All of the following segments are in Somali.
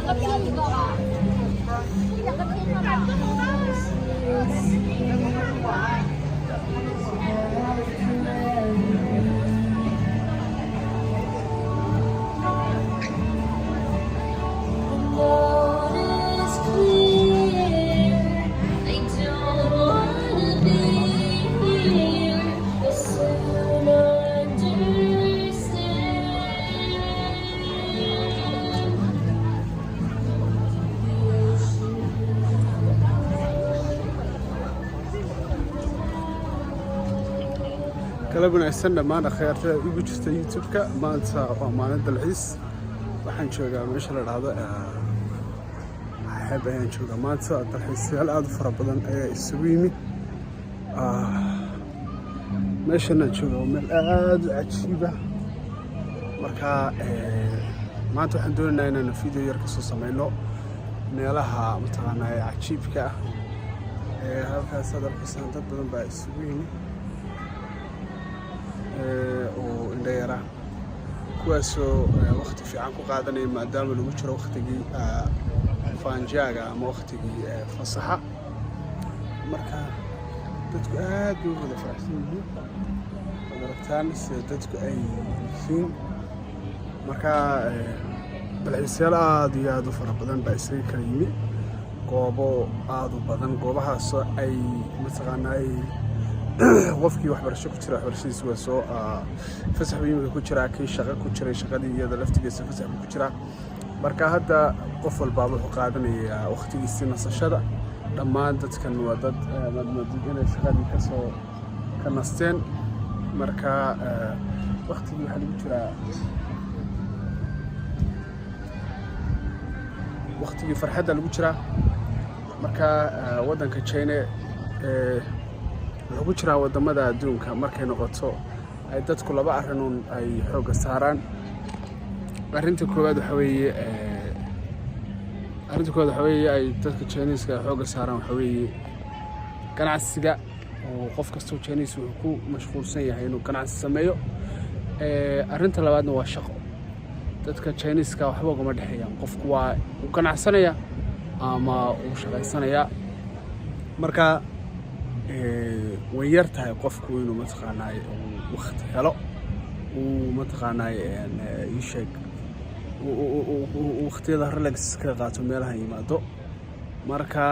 个拼一个吧，这两个拼上吧。kala wanaagsan dhammaan akhyaarta igu jirta YouTube-ka maanta waa maalin dalxiis waxaan joogaa meesha la dhahdo xeeb ayaan joogaa maanta dalxiisayaal aad u fara badan ayaa isugu yimid meeshan aan joogaa waa meel aad u cajiiba marka maanta waxaan doonaynaa inaan video yar ka soo sameyno meelaha mataqaanaa cajiibka ah halkaas aad arkaysaan dad badan baa isugu yimid oo indhayara kuwaasoo waqti fiican ku qaadanaya maadaama lagu jiro waqtigii faanjaaga ama waqtigii fasaxa marka dadku aad bay wada faraxsan yihiin waad aragtaan sida dadku ay yihiin marka dalxiisayaal aad iyo aad u fara badan baa isaga kala yimid goobo aad u badan goobahaasoo ay mataqaanaa qofkii waxbarasho ku jira waxbarashadiisa waa soo fasax buu imika ku jiraa kii shaqo ku jiray shaqadii iyada laftigiisa fasax buu ku jiraa marka hadda qof walbaaba wuxuu qaadanayaa waqtigiisii nasashada dhammaan dadkan waa dad madmadid inay shaqadii ka nasteen marka waqtigii waxaa lagu jiraa waqtigii farxadda lagu jiraa marka waddanka China wuxuu ku jiraa wadamada adduunka markay noqoto ay dadku laba arrin ay xoog saaraan arrinta koowaad waxa weeye ay dadka Chinese-ka xoog saaraan waxa weeye ganacsiga oo qof kastoo Chinese wuxuu ku mashquulsan yahay inuu ganacsi sameeyo arrinta labaadna waa shaqo dadka Chinese-ka waxba ugama dhaxeeyaan qofku waa uu ganacsanaya ama uu shaqaysanaya marka way yar tahay qofku inuu mataqaanaa waqti helo uu mataqaanaa ii sheeg waqtiyada relax ka qaato meelaha yimaado marka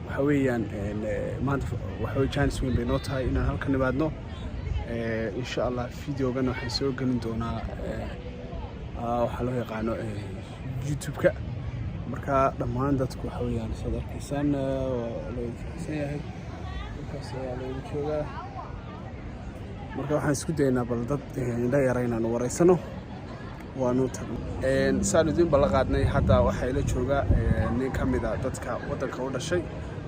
waxa weeyaan maanta waxa weey chance weyn bay noo tahay inaan halkan nimaadno insha Allah videogan waxaan soo gelin doonaa waxa loo yaqaano YouTube-ka marka dhammaan dadku waxa weeyaan soo arkaysaan loo yahay halkaas ayaa lagu joogaa marka waxaan isku daynaa bal dad indha yar inaan wareysano waanu tagnay saaludiin bal qaadnay hadda waxa ila jooga nin ka mid ah dadka waddanka u dhashay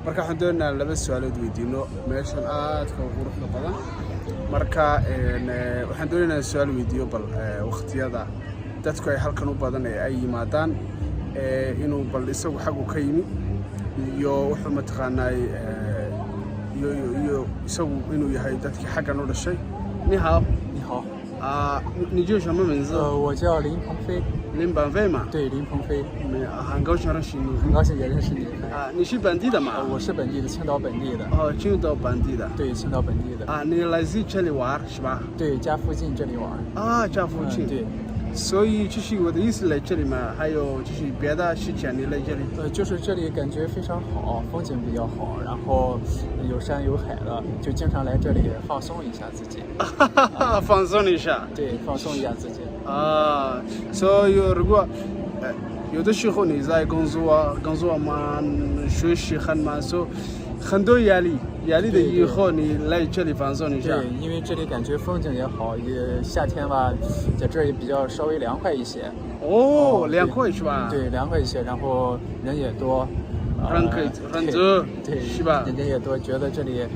marka waxaan doonaynaa laba su'aalood weydiino meeshan aad ka quruxda badan marka waxaan doonaynaa su'aal weydiiyo bal waqtiyada dadku ay halkan u badan ay yimaadaan inuu bal isagu xagu ka yimi iyo wuxuu mataqaanaa iyo isagu inuu yahay dadkii xaggan u dhashay ni hao 你叫什么名字？我叫林鹏飞。林鹏飞嘛？对，林鹏飞。很高兴认识你。很高兴也认识你。你是本地的吗？我是本地的，青岛本地的。哦，青岛本地的。对，青岛本地的。你来自这里玩是吧？对，家附近这里玩。家附近。对。所以就是我的意思来这里嘛，还有就是别的事情你来这里。就是这里感觉非常好，风景比较好，然后有山有海的，就经常来这里放松一下自己。放松一下。对，放松一下自己。所以如果有的时候你在工作嘛，学习很忙，所以很多压力的以后你来这里放松一下。对，因为这里感觉风景也好，也夏天吧，在这也比较稍微凉快一些。凉快是吧？对，凉快一些，然后人也多，很多，对，是吧？人也多，觉得这里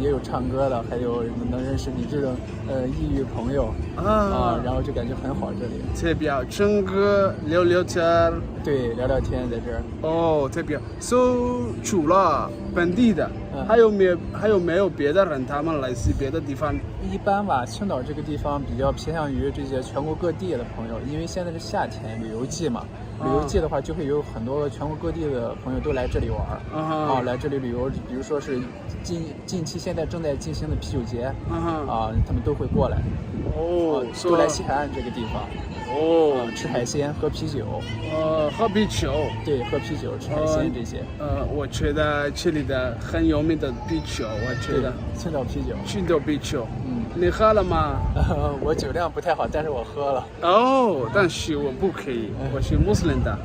也有唱歌的，还有能认识你这种异域朋友然后就感觉很好这里。特别好，唱歌聊聊天。对，聊聊天在这儿。特别好。除了本地的，还有没有别的人他们来自别的地方？一般吧，青岛这个地方比较偏向于这些全国各地的朋友，因为现在是夏天旅游季嘛。旅游季的话，就会有很多全国各地的朋友都来这里玩来这里旅游。比如说是近期现在正在进行的啤酒节他们都会过来都来西海岸这个地方吃海鲜、喝啤酒。喝啤酒。对，喝啤酒、吃海鲜这些。我觉得这里的很有名的啤酒，我觉得青岛啤酒。青岛啤酒。你喝了吗？我酒量不太好，但是我喝了。但是我不可以，我是穆斯林的。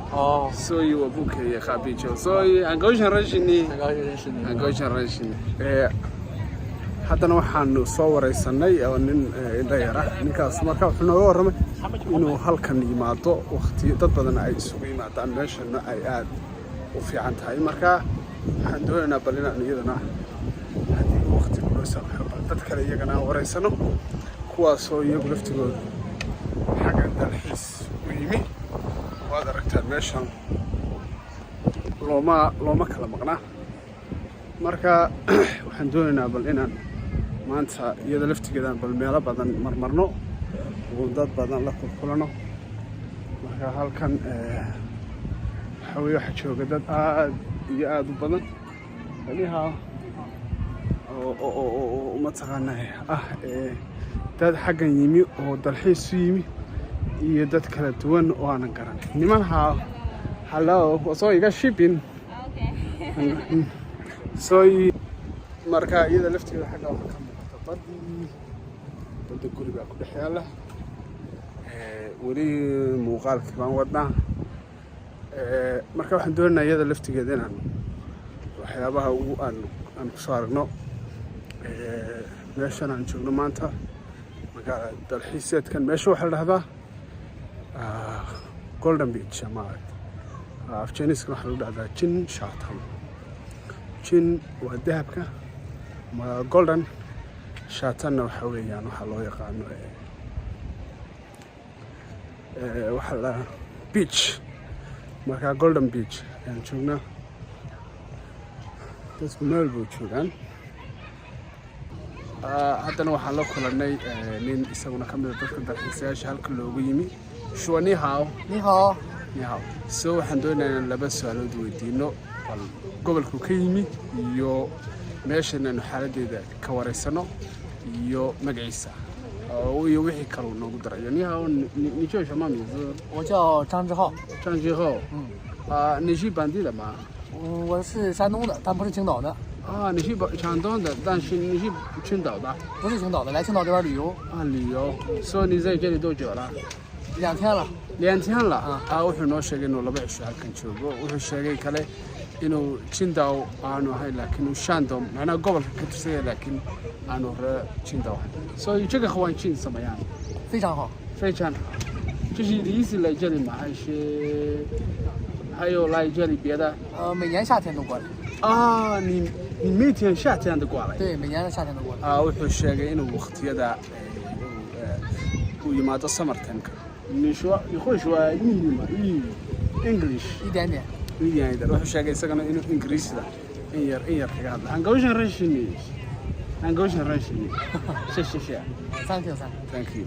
所以我不可以喝啤酒。所以很高兴认识你。很高兴认识你。很高兴认识你。haddana waxaanu soo wareysanay oo nin dhalinyar ah ninkaas markaa wuxuu nooga warramay inuu halkan yimaado waqti dad badan ay isugu yimaadaan meeshana ay aad u fiican tahay marka waxaan doonaynaa bal inaan iyadana haddii waqti kula saamaxo bal dad kale iyagana aan wareysano kuwaasoo iyagu laftigooda xagga dalxiis u yimi waad aragtaan meeshan looma kala maqnaa marka waxaan doonaynaa bal inaan maanta iyada laftigeedaan bal meelo badan marmarno oo dad badan la kulkulano marka halkan waxa weeye waxa jooga dad aad iyo aad u badan aniha oo mataqaanaa dad xaggan yimi oo dalxiis u yimi iyo dad kala duwan oo aanan garan nimanha hello wasoo iga shipping marka iyada lafteeda xagga waxaa ka muuqata badda guri baa ku dhex yaalla weli muuqaalkii baan wadnaa marka waxaan doonaynaa iyada laftigeeda inaan waxyaabaha ugu aan kusoo aragno meeshan aan joogno maanta magaala dalxiiseedkan meesha waxaa la dhahdaa golden beach ama afjaniiskan waxaa lagu dhahdaa jin shaatam jin waa dahabka golden shaatanna waxa weeyaan waxaa loo yaqaano waxaa la beach marka golden beach ayaan joognaa dadku meel buu joogaan haddana waxaan la kulanay nin isaguna ka mida dadka dalxiisayaasha halka loogu yimi shua ni hao so waxaan doonayaa inaan laba su-aalood weydiino bal gobolku ka yimi iyo meeshan aanu xaaladeeda ka wareysano iyo magaciisa iyo wixii kale uu noogu darayo ni hao你叫什么名字？我叫张志浩。张志浩。你是本地的吗？我是山东的，但不是青岛的。你是山东的，但是你是青岛的？不是青岛的，来青岛这边旅游。旅游。所以你在这里多久了？2天了。2天了。wuxuu noo sheegay inuu 2 cisho halkan joogo wuxuu sheegay kale inuu Qingdao aanu ahay laakiin uu Shandong macnaha gobolka ka tirsan yahay laakiin aanu reer Qingdao ahay所以这个环境怎么样？非常好。非常好。这是第一次来这里吗？还是还有来这里别的？每年夏天都过来。你每天夏天都过来？对，每年的夏天都过来。wuxuu sheegay inuu waqtiyada uu yimaado summertime-ka你会说英语吗？English 一点点。wuxuu sheegay isagana inuu ingiriisida in yar kaga hadlo aan gawshan rashin aan gawshan rashin谢谢 Thank you